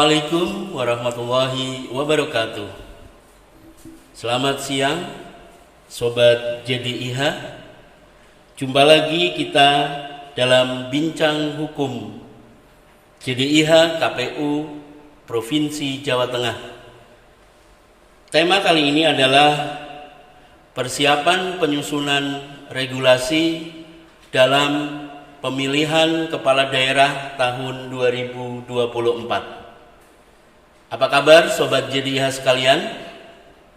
Assalamualaikum warahmatullahi wabarakatuh. Selamat siang Sobat JDIH. Jumpa lagi kita dalam bincang hukum JDIH KPU Provinsi Jawa Tengah. Tema kali ini adalah persiapan penyusunan regulasi dalam pemilihan kepala daerah tahun 2024. Apa kabar Sobat JDIH sekalian?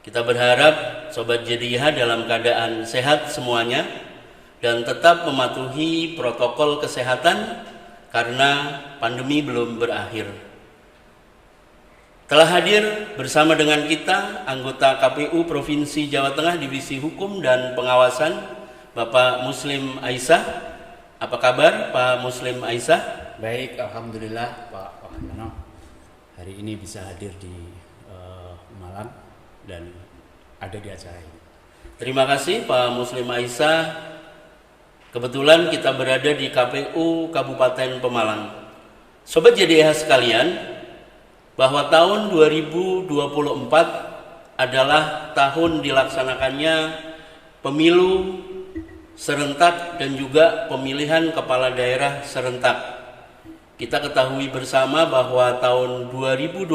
Kita berharap Sobat JDIH dalam keadaan sehat semuanya dan tetap mematuhi protokol kesehatan karena pandemi belum berakhir. Telah hadir bersama dengan kita anggota KPU Provinsi Jawa Tengah Divisi Hukum dan Pengawasan Bapak Muslim Aisyah. Apa kabar Pak Muslim Aisyah? Baik, alhamdulillah Pak Wahyono. Hari ini bisa hadir di Malang dan ada di acara ini. Terima kasih Pak Muslim Aisyah. Kebetulan kita berada di KPU Kabupaten Pemalang. Sobat JDIH sekalian, bahwa tahun 2024 adalah tahun dilaksanakannya pemilu serentak dan juga pemilihan kepala daerah serentak. Kita ketahui bersama bahwa tahun 2024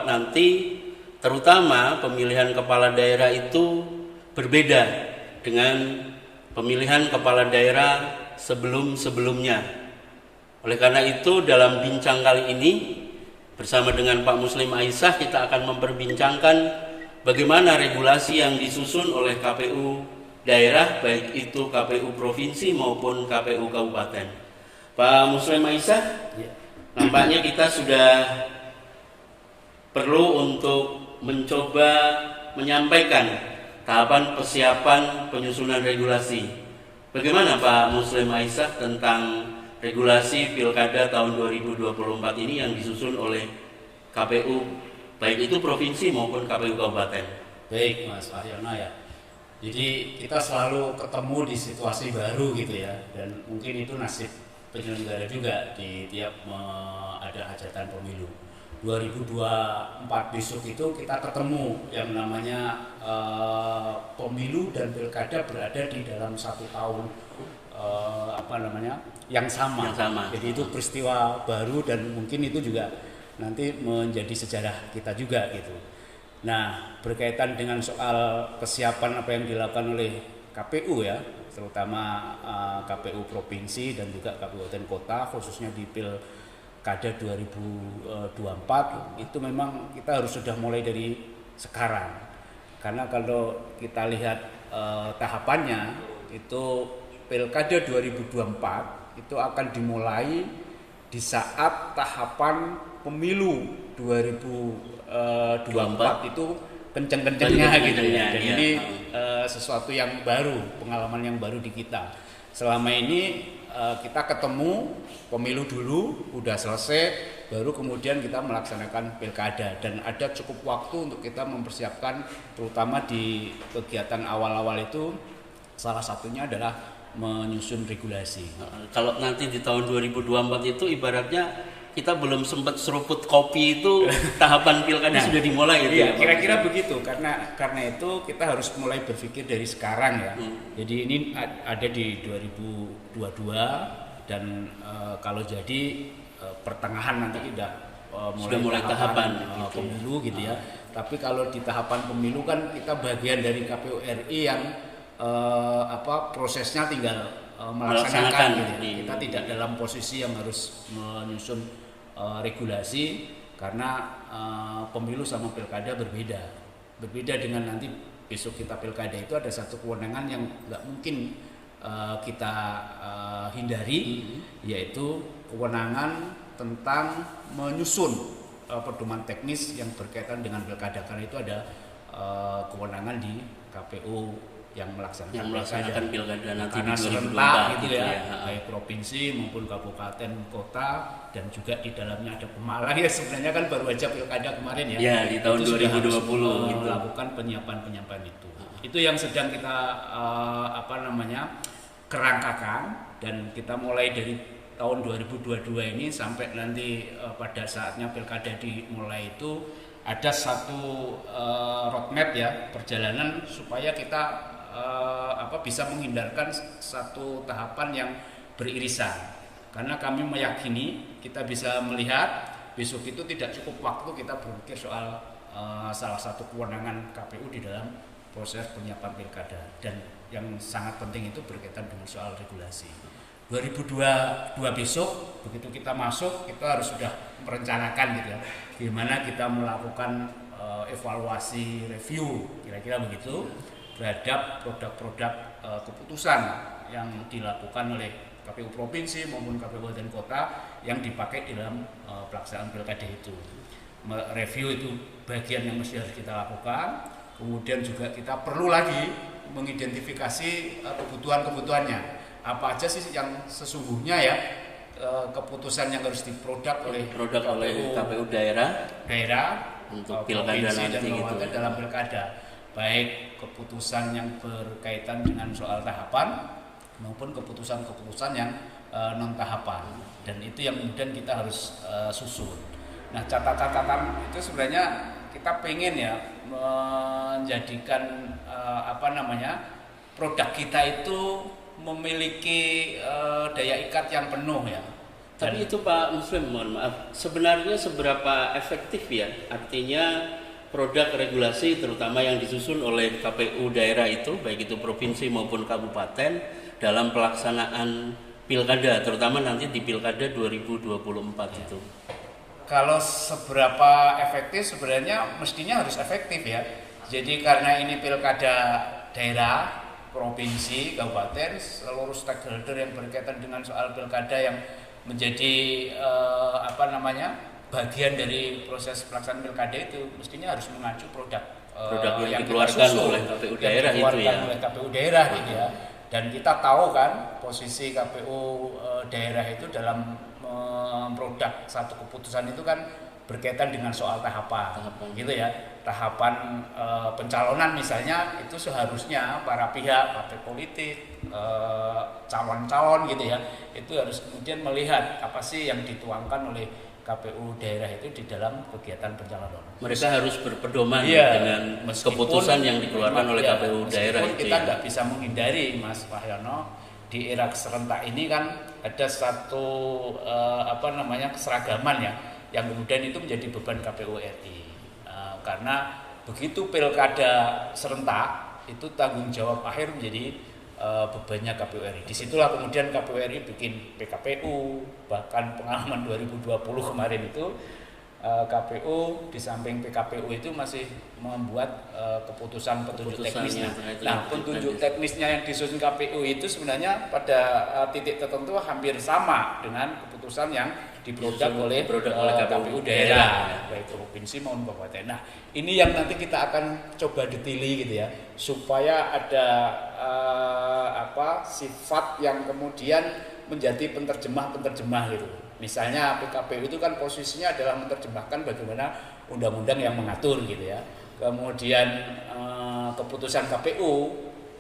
nanti terutama pemilihan kepala daerah itu berbeda dengan pemilihan kepala daerah sebelum-sebelumnya. Oleh karena itu dalam bincang kali ini bersama dengan Pak Muslim Aisyah kita akan memperbincangkan bagaimana regulasi yang disusun oleh KPU daerah, baik itu KPU provinsi maupun KPU kabupaten. Pak Muslim Aisyah, nampaknya kita sudah perlu untuk mencoba menyampaikan tahapan persiapan penyusunan regulasi. Bagaimana Pak Muslim Aisyah tentang regulasi Pilkada tahun 2024 ini yang disusun oleh KPU, baik itu provinsi maupun KPU kabupaten? Baik Mas Wahyono ya. Jadi kita selalu ketemu di situasi baru gitu ya, dan mungkin itu nasib penyelenggara juga di tiap ada hajatan pemilu. 2024 besok itu kita ketemu yang namanya pemilu dan pilkada berada di dalam satu tahun yang sama. Jadi itu peristiwa baru dan mungkin itu juga nanti menjadi sejarah kita juga gitu. Nah, berkaitan dengan soal kesiapan apa yang dilakukan oleh KPU ya, terutama KPU provinsi dan juga kabupaten kota, khususnya di Pilkada 2024 itu memang kita harus sudah mulai dari sekarang. Karena kalau kita lihat tahapannya itu Pilkada 2024 itu akan dimulai di saat tahapan pemilu 2024 itu kenceng-kencengnya gitu ya. Dan ini sesuatu yang baru, pengalaman yang baru di kita. Selama ini kita ketemu pemilu dulu, udah selesai, baru kemudian kita melaksanakan pilkada dan ada cukup waktu untuk kita mempersiapkan, terutama di kegiatan awal-awal itu salah satunya adalah menyusun regulasi. Kalau nanti di tahun 2024 itu ibaratnya kita belum sempat seruput kopi itu tahapan pilkada sudah dimulai gitu iya, ya. Kira-kira begitu karena itu kita harus mulai berpikir dari sekarang ya. Jadi ini ada di 2022 dan kalau jadi pertengahan nanti kita mulai tahapan pemilu gitu ya. Tapi kalau di tahapan pemilu kan kita bagian dari KPU RI yang prosesnya tinggal melaksanakan gitu. Kita tidak dalam posisi yang harus menyusun regulasi karena pemilu sama pilkada berbeda dengan nanti besok kita pilkada itu ada satu kewenangan yang nggak mungkin kita hindari, yaitu kewenangan tentang menyusun pedoman teknis yang berkaitan dengan pilkada, karena itu ada kewenangan di KPU yang melaksanakan pilkada nanti karena serentak gitu ya, baik provinsi maupun kabupaten kota, dan juga di dalamnya ada Pemalang ya, sebenarnya kan baru aja pilkada kemarin ya di tahun 2020 melakukan penyiapan itu yang sedang kita kerangkakan, dan kita mulai dari tahun 2022 ini sampai nanti pada saatnya pilkada dimulai itu ada satu roadmap ya perjalanan supaya kita bisa menghindarkan satu tahapan yang beririsan. Karena kami meyakini kita bisa melihat besok itu tidak cukup waktu kita berpikir soal salah satu kewenangan KPU di dalam proses penyiapan pilkada, dan yang sangat penting itu berkaitan dengan soal regulasi. 2022 besok begitu kita masuk, kita harus sudah merencanakan gitu ya, gimana kita melakukan evaluasi review kira-kira begitu terhadap produk-produk keputusan yang dilakukan oleh KPU provinsi maupun KPU kabupaten kota yang dipakai di dalam pelaksanaan pilkada itu. Review itu bagian yang mesti harus kita lakukan. Kemudian juga kita perlu lagi mengidentifikasi kebutuhan-kebutuhannya. Apa aja sih yang sesungguhnya ya keputusan yang harus diproduk oleh KPU daerah untuk pilkada nanti gitu dalam pilkada. Baik keputusan yang berkaitan dengan soal tahapan maupun keputusan-keputusan yang non tahapan, dan itu yang kemudian kita harus susun. Nah, catatan itu sebenarnya kita pengen ya menjadikan produk kita itu memiliki daya ikat yang penuh ya. Tapi itu Pak Muslim, mohon maaf, sebenarnya seberapa efektif ya artinya produk regulasi terutama yang disusun oleh KPU daerah itu, baik itu provinsi maupun kabupaten, dalam pelaksanaan pilkada, terutama nanti di pilkada 2024 itu. Kalau seberapa efektif sebenarnya mestinya harus efektif ya. Jadi karena ini pilkada daerah, provinsi, kabupaten, seluruh stakeholder yang berkaitan dengan soal pilkada yang menjadi bagian dari proses pelaksanaan pilkada itu mestinya harus mengacu produk yang dikeluarkan oleh KPU daerah itu ya. Oleh KPU daerah gitu ya. Dan kita tahu kan posisi KPU daerah itu dalam produk satu keputusan itu kan berkaitan dengan soal tahapan. Gitu ya. Tahapan pencalonan misalnya itu seharusnya para pihak, partai politik, calon-calon gitu ya, itu harus kemudian melihat apa sih yang dituangkan oleh KPU daerah itu di dalam kegiatan pencalonan. Mereka harus berpedoman dengan keputusan yang dikeluarkan oleh KPU daerah itu. Kita nggak bisa menghindari, Mas Wahyono, di era serentak ini kan ada satu keseragaman ya, yang kemudian itu menjadi beban KPU RI. Karena begitu pilkada serentak itu tanggung jawab akhir menjadi bebannya KPU RI. Disitulah kemudian KPU RI bikin PKPU, bahkan pengalaman 2020 kemarin itu KPU di samping PKPU itu masih membuat keputusan petunjuk teknisnya. Nah, petunjuk teknisnya yang disusun KPU itu sebenarnya pada titik tertentu hampir sama dengan keputusan yang diproduk oleh KPU daerah, baik provinsi maupun kabupaten. Nah, ini yang nanti kita akan coba detaili gitu ya, supaya ada sifat yang kemudian menjadi penerjemah gitu. Misalnya PKPU itu kan posisinya adalah menerjemahkan bagaimana undang-undang yang mengatur gitu ya. Kemudian keputusan KPU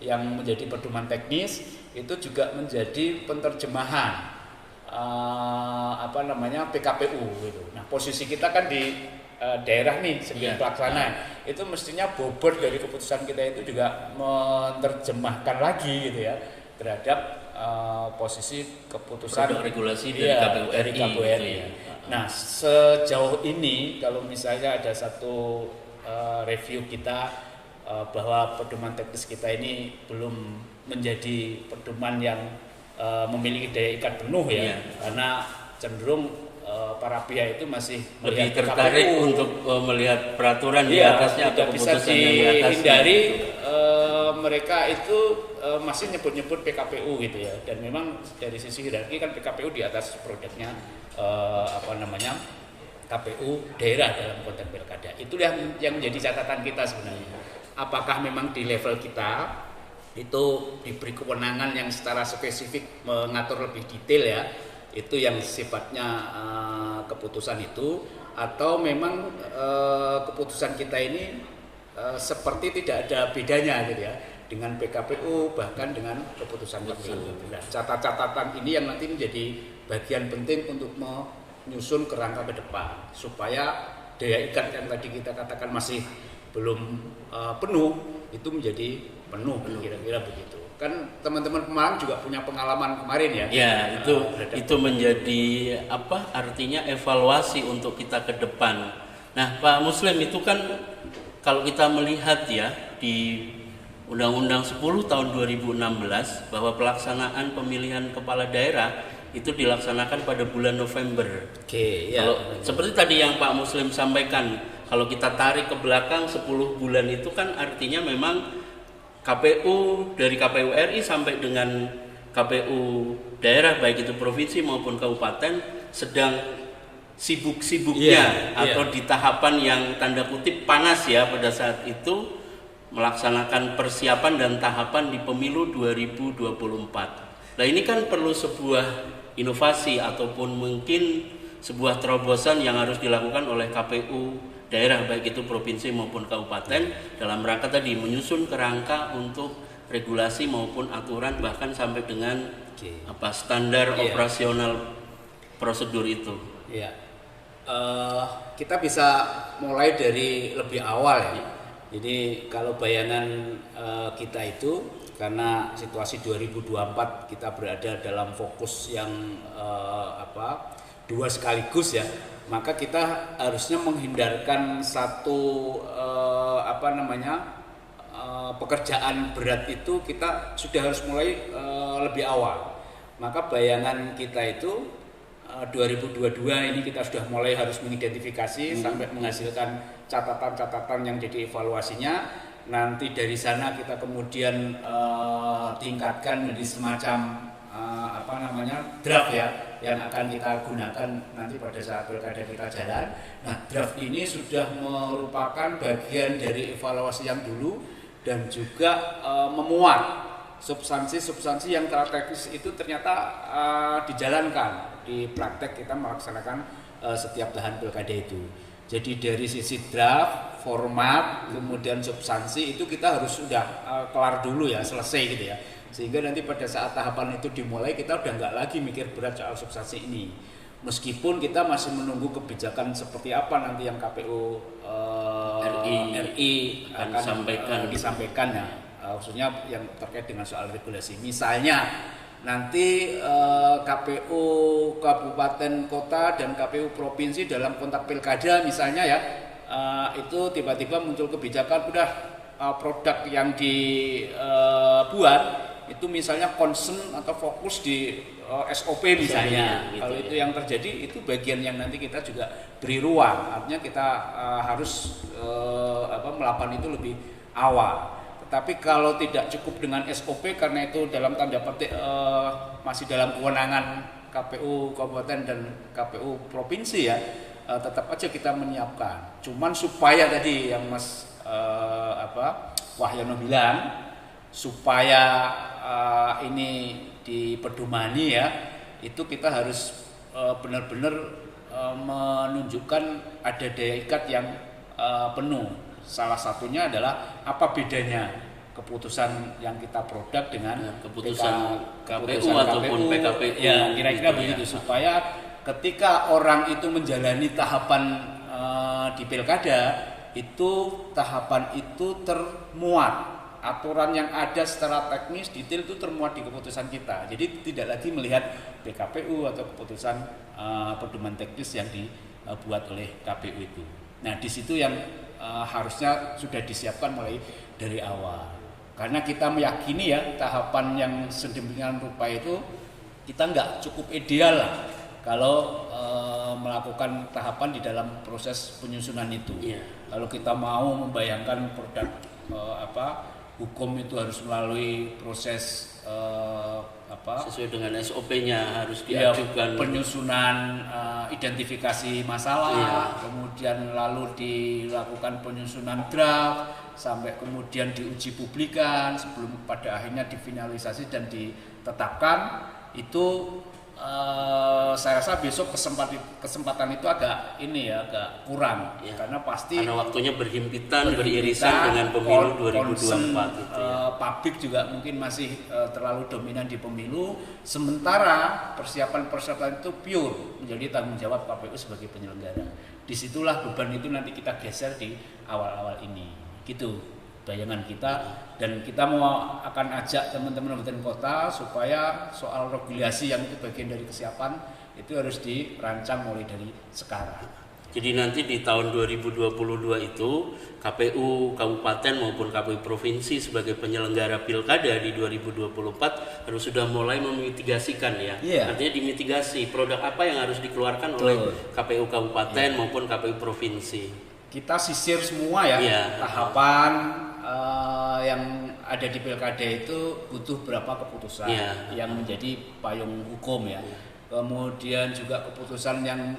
yang menjadi pedoman teknis itu juga menjadi penerjemahan PKPU gitu. Nah, posisi kita kan di daerah nih sebagai pelaksana, itu mestinya bobot dari keputusan kita itu juga menerjemahkan lagi gitu ya terhadap posisi keputusan produk regulasi dari KPU RI. Ya. Nah, sejauh ini kalau misalnya ada satu review kita bahwa pedoman teknis kita ini belum menjadi pedoman yang memiliki daya ikat penuh ya, karena cenderung para pihak itu masih lebih tertarik untuk melihat peraturan di atasnya atau bisa keputusan yang di atasnya. Dihindari mereka itu masih nyebut-nyebut PKPU gitu ya, dan memang dari sisi hierarki kan PKPU di atas produknya KPU daerah dalam konteks pilkada. Itu yang menjadi catatan kita sebenarnya. Apakah memang di level kita itu diberi kewenangan yang secara spesifik mengatur lebih detail ya, itu yang sifatnya keputusan itu, atau memang keputusan kita ini seperti tidak ada bedanya gitu ya dengan PKPU, bahkan dengan keputusan pemilu. Nah, catatan ini yang nanti menjadi bagian penting untuk menyusun kerangka ke depan supaya daya ikat yang tadi kita katakan masih belum penuh itu menjadi penuh kira-kira begitu. Kan teman-teman Pemalang juga punya pengalaman kemarin ya. Ya, itu menjadi artinya evaluasi untuk kita ke depan. Nah, Pak Muslim, itu kan kalau kita melihat ya di Undang-Undang 10 tahun 2016 bahwa pelaksanaan pemilihan kepala daerah itu dilaksanakan pada bulan November. Oke, ya. Kalau seperti tadi yang Pak Muslim sampaikan, kalau kita tarik ke belakang 10 bulan itu kan artinya memang KPU dari KPU RI sampai dengan KPU daerah baik itu provinsi maupun kabupaten sedang sibuk-sibuknya atau di tahapan yang tanda kutip panas ya pada saat itu melaksanakan persiapan dan tahapan di pemilu 2024. Nah, ini kan perlu sebuah inovasi ataupun mungkin sebuah terobosan yang harus dilakukan oleh KPU daerah baik itu provinsi maupun kabupaten dalam rangka tadi menyusun kerangka untuk regulasi maupun aturan bahkan sampai dengan standar operasional prosedur itu. Iya. Kita bisa mulai dari lebih awal ya. Jadi kalau bayangan kita itu karena situasi 2024 kita berada dalam fokus yang dua sekaligus ya, maka kita harusnya menghindarkan satu pekerjaan berat itu kita sudah harus mulai lebih awal. Maka bayangan kita itu 2022 ini kita sudah mulai harus mengidentifikasi sampai menghasilkan catatan-catatan yang jadi evaluasinya. Nanti dari sana kita kemudian tingkatkan menjadi semacam draft ya yang akan kita gunakan nanti pada saat pilkada kita jalan. Nah, draft ini sudah merupakan bagian dari evaluasi yang dulu dan juga memuat substansi-substansi yang strategis itu ternyata dijalankan di praktek kita melaksanakan setiap tahapan pilkada itu. Jadi dari sisi draft, format, kemudian substansi itu kita harus sudah kelar dulu ya, selesai gitu ya. Sehingga nanti pada saat tahapan itu dimulai kita udah nggak lagi mikir berat soal substansi ini. Meskipun kita masih menunggu kebijakan seperti apa nanti yang KPU RI akan disampaikan ya, khususnya yang terkait dengan soal regulasi. Misalnya nanti KPU kabupaten kota dan KPU provinsi dalam konteks pilkada misalnya ya, itu tiba-tiba muncul kebijakan udah produk yang dibuat itu misalnya concern atau fokus di SOP misalnya. Gitu, kalau itu yang terjadi itu bagian yang nanti kita juga beri ruang. Artinya kita harus melakukan itu lebih awal. Tapi kalau tidak cukup dengan SOP karena itu dalam tanda petik masih dalam kewenangan KPU kabupaten dan KPU provinsi ya, tetap aja kita menyiapkan. Cuman supaya tadi yang Mas Wahyono bilang supaya ini dipedomani ya, itu kita harus benar-benar menunjukkan ada daya ikat yang penuh. Salah satunya adalah apa bedanya keputusan yang kita produk dengan keputusan KPU ataupun PKPU. Ya, kira-kira begitu supaya ketika orang itu menjalani tahapan di pilkada itu tahapan itu termuat. Aturan yang ada secara teknis detail itu termuat di keputusan kita. Jadi tidak lagi melihat PKPU atau keputusan pedoman teknis yang dibuat oleh KPU itu. Nah, di situ yang harusnya sudah disiapkan mulai dari awal. Karena kita meyakini ya tahapan yang sedemikian rupa itu kita nggak cukup ideal lah kalau melakukan tahapan di dalam proses penyusunan itu. Kalau kita mau membayangkan produk hukum itu harus melalui proses sesuai dengan SOP-nya harus diajukan penyusunan identifikasi masalah, kemudian lalu dilakukan penyusunan draft sampai kemudian diuji publikan sebelum pada akhirnya difinalisasi dan ditetapkan. Itu saya rasa besok kesempatan itu agak kurang ya. Karena pasti karena waktunya berhimpitan beririsan dengan pemilu 2024 itu ya. Publik juga mungkin masih terlalu dominan di pemilu, sementara persiapan itu pure menjadi tanggung jawab KPU sebagai penyelenggara. Disitulah beban itu nanti kita geser di awal-awal ini gitu bayangan kita, dan kita akan ajak teman-teman kabupaten kota supaya soal regulasi yang itu bagian dari kesiapan itu harus dirancang mulai dari sekarang. Jadi nanti di tahun 2022 itu KPU kabupaten maupun KPU provinsi sebagai penyelenggara pilkada di 2024 harus sudah mulai memitigasikan ya. Artinya dimitigasi produk apa yang harus dikeluarkan oleh KPU kabupaten maupun KPU provinsi. Kita sisir semua ya, tahapan yang ada di pilkada itu butuh berapa keputusan yang menjadi payung hukum ya. Kemudian juga keputusan yang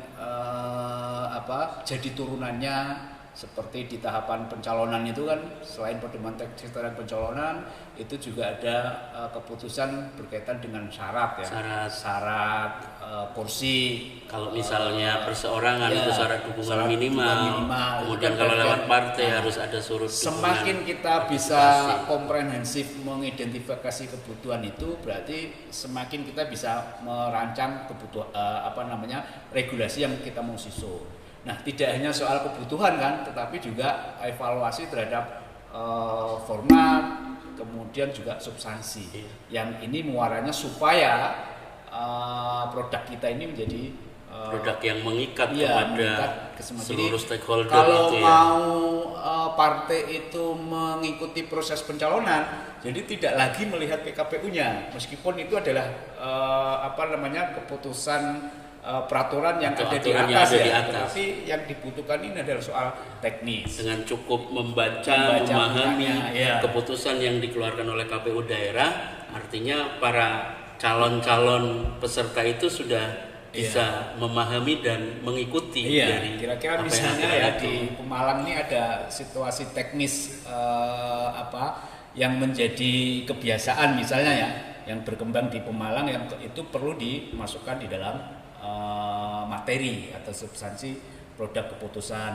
jadi turunannya, seperti di tahapan pencalonan itu kan selain pedoman teknis dan pencalonan itu juga ada keputusan berkaitan dengan syarat kursi. Kalau misalnya perseorangan itu syarat dukungan minimal. Kemudian kalau lewat partai harus ada surut dukungan. Semakin kita bisa komprehensif mengidentifikasi kebutuhan itu, berarti semakin kita bisa merancang regulasi yang kita mau susun. Nah, tidak hanya soal kebutuhan kan, tetapi juga evaluasi terhadap format, kemudian juga substansi. Yang ini muaranya supaya produk kita ini menjadi produk yang mengikat kepada seluruh stakeholder. Kalau mau partai itu mengikuti proses pencalonan, jadi tidak lagi melihat PKPU-nya, meskipun itu adalah keputusan peraturan yang ada di atas tetapi yang dibutuhkan ini adalah soal teknis. Dengan cukup membaca memahami keputusan yang dikeluarkan oleh KPU daerah, artinya para calon-calon peserta itu sudah bisa memahami dan mengikuti dari kira-kira misalnya ya di Pemalang ini ada situasi teknis yang menjadi kebiasaan misalnya ya yang berkembang di Pemalang yang itu perlu dimasukkan di dalam materi atau substansi produk keputusan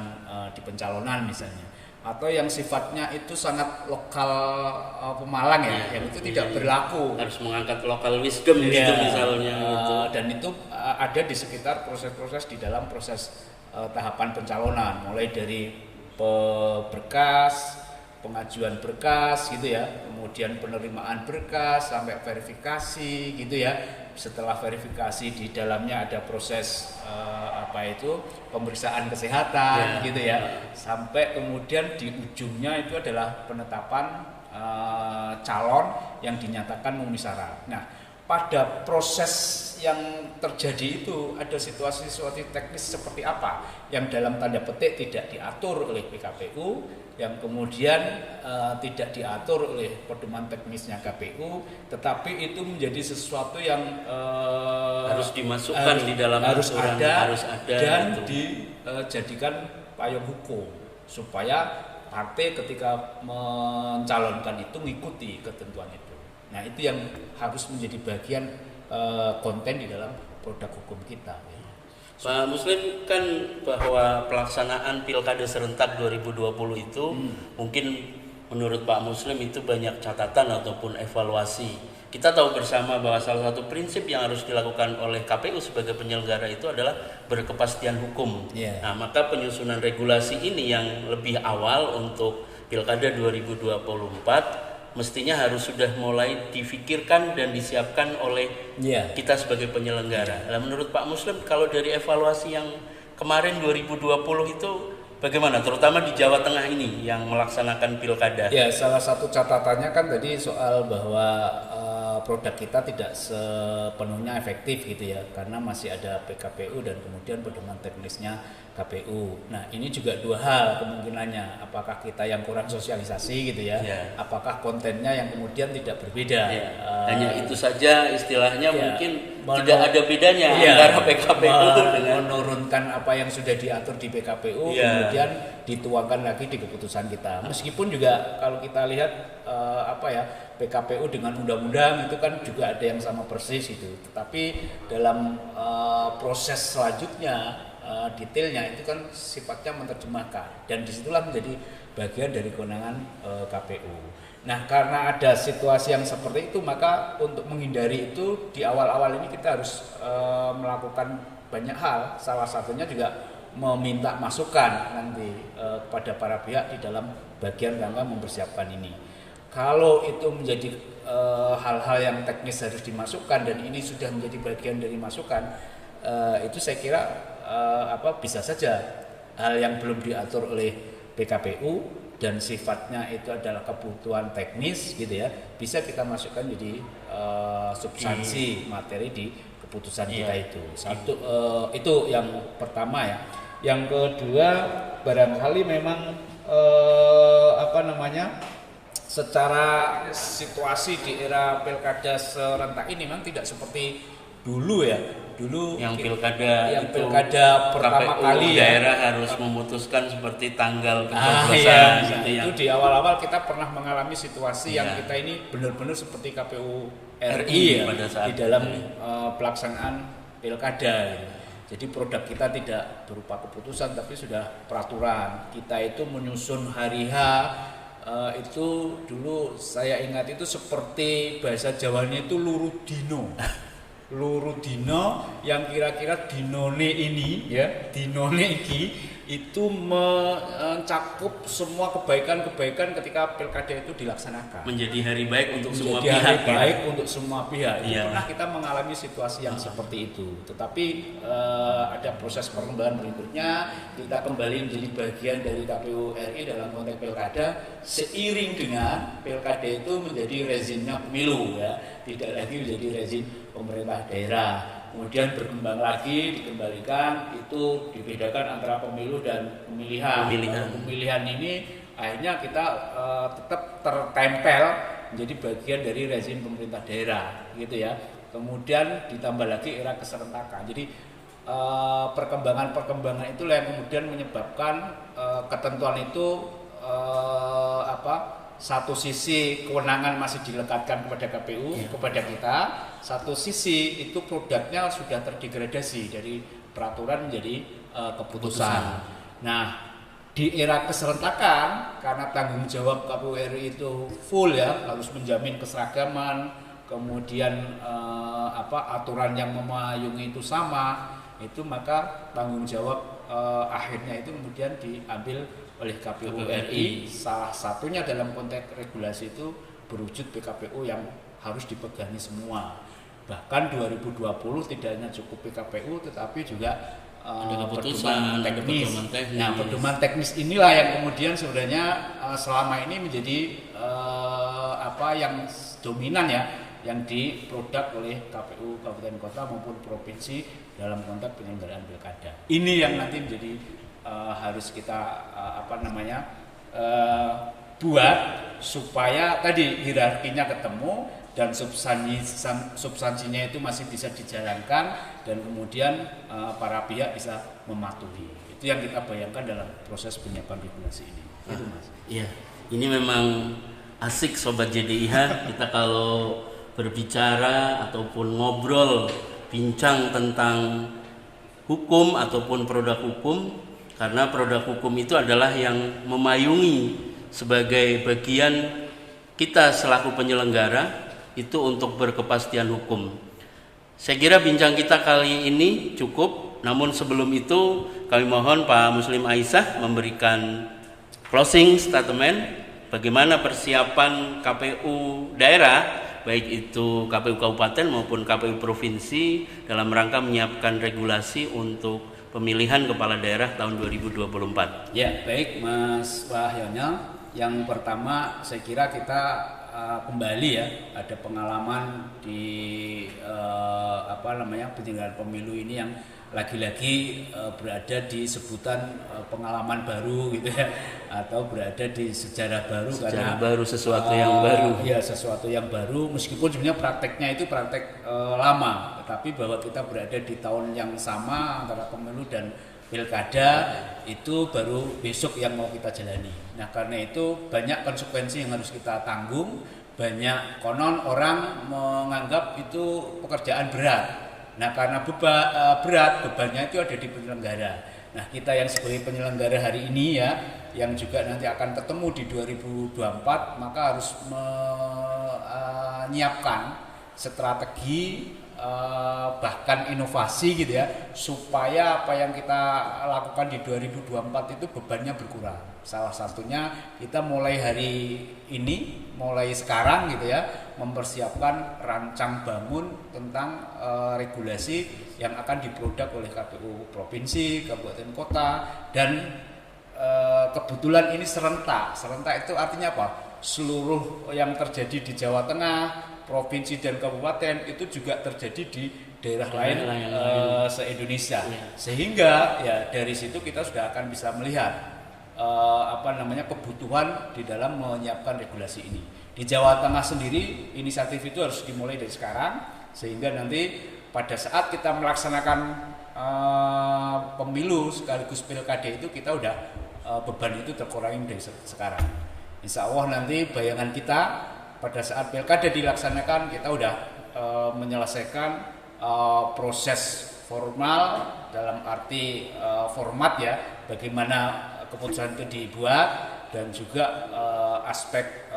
di pencalonan misalnya, atau yang sifatnya itu sangat lokal Pemalang yang itu tidak berlaku, harus mengangkat lokal wisdom gitu misalnya gitu. Dan itu ada di sekitar proses-proses di dalam proses tahapan pencalonan, mulai dari berkas, pengajuan berkas gitu ya, kemudian penerimaan berkas sampai verifikasi gitu ya. Setelah verifikasi di dalamnya ada proses pemeriksaan kesehatan gitu ya, sampai kemudian di ujungnya itu adalah penetapan calon yang dinyatakan memenuhi syarat. Nah, pada proses yang terjadi itu ada situasi-situasi teknis seperti apa yang dalam tanda petik tidak diatur oleh PKPU, yang kemudian tidak diatur oleh pedoman teknisnya KPU, tetapi itu menjadi sesuatu yang harus dimasukkan di dalam harus ada dan itu dijadikan payung hukum supaya partai ketika mencalonkan itu mengikuti ketentuan itu. Nah, itu yang harus menjadi bagian konten di dalam produk hukum kita. Pak Muslim, kan bahwa pelaksanaan Pilkada serentak 2020 itu mungkin menurut Pak Muslim itu banyak catatan ataupun evaluasi. Kita tahu bersama bahwa salah satu prinsip yang harus dilakukan oleh KPU sebagai penyelenggara itu adalah berkepastian hukum. Nah, maka penyusunan regulasi ini yang lebih awal untuk Pilkada 2024 mestinya harus sudah mulai difikirkan dan disiapkan oleh kita sebagai penyelenggara. Nah, menurut Pak Muslim, kalau dari evaluasi yang kemarin 2020 itu bagaimana, terutama di Jawa Tengah ini yang melaksanakan pilkada? Ya, salah satu catatannya kan tadi soal bahwa produk kita tidak sepenuhnya efektif gitu ya, karena masih ada PKPU dan kemudian pedoman teknisnya KPU. Nah, ini juga dua hal kemungkinannya, apakah kita yang kurang sosialisasi gitu ya, apakah kontennya yang kemudian tidak berbeda. Hanya itu saja istilahnya mungkin tidak ada bedanya antara PKPU dengan menurunkan apa yang sudah diatur di PKPU, kemudian dituangkan lagi di keputusan kita. Meskipun juga kalau kita lihat PKPU dengan undang-undang itu kan juga ada yang sama persis itu. Tetapi dalam proses selanjutnya detailnya itu kan sifatnya menerjemahkan, dan disitulah menjadi bagian dari kewenangan KPU. Nah, karena ada situasi yang seperti itu, maka untuk menghindari itu di awal-awal ini kita harus melakukan banyak hal. Salah satunya juga meminta masukan nanti kepada para pihak di dalam bagian rangka mempersiapkan ini. Kalau itu menjadi hal-hal yang teknis harus dimasukkan dan ini sudah menjadi bagian dari masukan, itu saya kira bisa saja hal yang belum diatur oleh PKPU dan sifatnya itu adalah kebutuhan teknis gitu ya, bisa kita masukkan jadi substansi materi di keputusan kita itu. Satu itu yang pertama ya. Yang kedua, barangkali memang secara situasi di era pilkada serentak ini memang tidak seperti dulu ya. Dulu yang pilkada pertama KPU kali daerah harus memutuskan seperti tanggal pencoblosan itu di awal-awal kita pernah mengalami situasi yang kita ini benar-benar seperti KPU RI ya, pada saat di dalam pelaksanaan pilkada ya. Jadi produk kita tidak berupa keputusan tapi sudah peraturan. Kita itu menyusun hari H itu dulu saya ingat itu seperti bahasa Jawanya itu luru dino yang kira-kira dinone ini ya, dinone iki itu mencakup semua kebaikan-kebaikan ketika pilkada itu dilaksanakan. Menjadi hari baik untuk semua pihak. Hari baik untuk semua pihak. Pernah kita mengalami situasi yang seperti itu. Tetapi ada proses perkembangan berikutnya, kita kembali menjadi bagian dari KPU RI dalam konteks pilkada seiring dengan pilkada itu menjadi rezimnya pemilu ya, tidak lagi menjadi rezim pemerintah daerah. Kemudian berkembang lagi, dikembalikan, itu dibedakan antara pemilu dan pemilihan. Pemilihan ini akhirnya kita tetap tertempel menjadi bagian dari rezim pemerintah daerah, gitu ya. Kemudian ditambah lagi era keserentakan. Jadi perkembangan-perkembangan itulah yang kemudian menyebabkan ketentuan itu satu sisi kewenangan masih dilekatkan kepada KPU, kepada kita. Satu sisi itu produknya sudah terdegradasi dari peraturan menjadi keputusan. Nah, di era keserentakan karena tanggung jawab KPU RI itu full ya, harus menjamin keseragaman, kemudian aturan yang memayungi itu sama, itu maka tanggung jawab akhirnya itu kemudian diambil oleh KPU RI. Salah satunya dalam konteks regulasi itu berwujud PKPU yang harus dipegangi semua. Bahkan 2020 tidak hanya cukup PKPU tetapi juga pedoman teknis. Nah, pedoman teknis inilah yang kemudian sebenarnya selama ini menjadi yang dominan ya, yang diproduk oleh KPU kabupaten kota maupun provinsi dalam konteks penyelenggaraan pilkada. Ini yang nanti menjadi harus kita buat supaya tadi hierarkinya ketemu dan substansinya itu masih bisa dijalankan dan kemudian para pihak bisa mematuhi. Itu yang kita bayangkan dalam proses penyiapan regulasi ini. Itu Mas. Iya, ini memang asik Sobat JDIH, kita kalau berbicara ataupun ngobrol bincang tentang hukum ataupun produk hukum, karena produk hukum itu adalah yang memayungi sebagai bagian kita selaku penyelenggara itu untuk berkepastian hukum. Saya kira bincang kita kali ini cukup, namun sebelum itu kami mohon Pak Muslim Aisyah memberikan closing statement bagaimana persiapan KPU daerah baik itu KPU kabupaten maupun KPU provinsi dalam rangka menyiapkan regulasi untuk pemilihan kepala daerah tahun 2024. Ya, baik Mas Wahyono. Yang pertama saya kira kita kembali ya, ada pengalaman di penyelenggaraan pemilu ini yang lagi-lagi berada di sebutan pengalaman baru gitu ya, atau berada di sejarah baru karena baru sesuatu yang baru. Ya, sesuatu yang baru meskipun sebenarnya prakteknya itu praktek lama, tetapi bahwa kita berada di tahun yang sama antara pemilu dan pilkada itu baru besok yang mau kita jalani. Nah, karena itu banyak konsekuensi yang harus kita tanggung. Banyak konon orang menganggap itu pekerjaan berat. Nah, karena berat, bebannya itu ada di penyelenggara. Nah, kita yang sebagai penyelenggara hari ini ya, yang juga nanti akan ketemu di 2024, maka harus menyiapkan strategi bahkan inovasi gitu ya, supaya apa yang kita lakukan di 2024 itu bebannya berkurang. Salah satunya kita mulai hari ini, mulai sekarang gitu ya, mempersiapkan rancang bangun tentang regulasi yang akan diproduk oleh KPU provinsi, kabupaten kota, dan kebetulan ini serentak. Serentak itu artinya apa? Seluruh yang terjadi di Jawa Tengah, provinsi dan kabupaten itu juga terjadi di daerah lain se-Indonesia. Sehingga ya dari situ kita sudah akan bisa melihat kebutuhan di dalam menyiapkan regulasi ini. Di Jawa Tengah sendiri inisiatif itu harus dimulai dari sekarang, sehingga nanti pada saat kita melaksanakan pemilu sekaligus pilkada itu kita udah beban itu terkurangi dari sekarang. Insya Allah nanti bayangan kita pada saat pilkada dilaksanakan kita udah menyelesaikan proses formal dalam arti format ya, bagaimana keputusan itu dibuat, dan juga aspek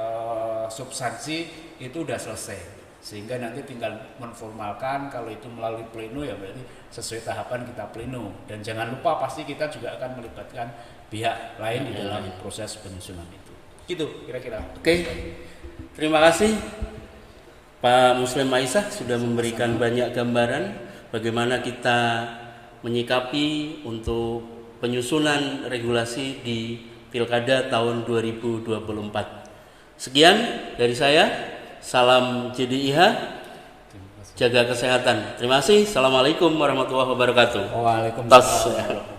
substansi itu udah selesai, sehingga nanti tinggal menformalkan. Kalau itu melalui pleno ya berarti sesuai tahapan kita pleno, dan jangan lupa pasti kita juga akan melibatkan pihak lain di dalam proses penyusunan itu. Gitu kira-kira. Oke. Terima kasih Pak Muslim Aisyah sudah memberikan banyak gambaran bagaimana kita menyikapi untuk penyusunan regulasi di Pilkada tahun 2024. Sekian dari saya. Salam JDIH. Jaga kesehatan. Terima kasih. Assalamualaikum warahmatullahi wabarakatuh. Waalaikumsalam.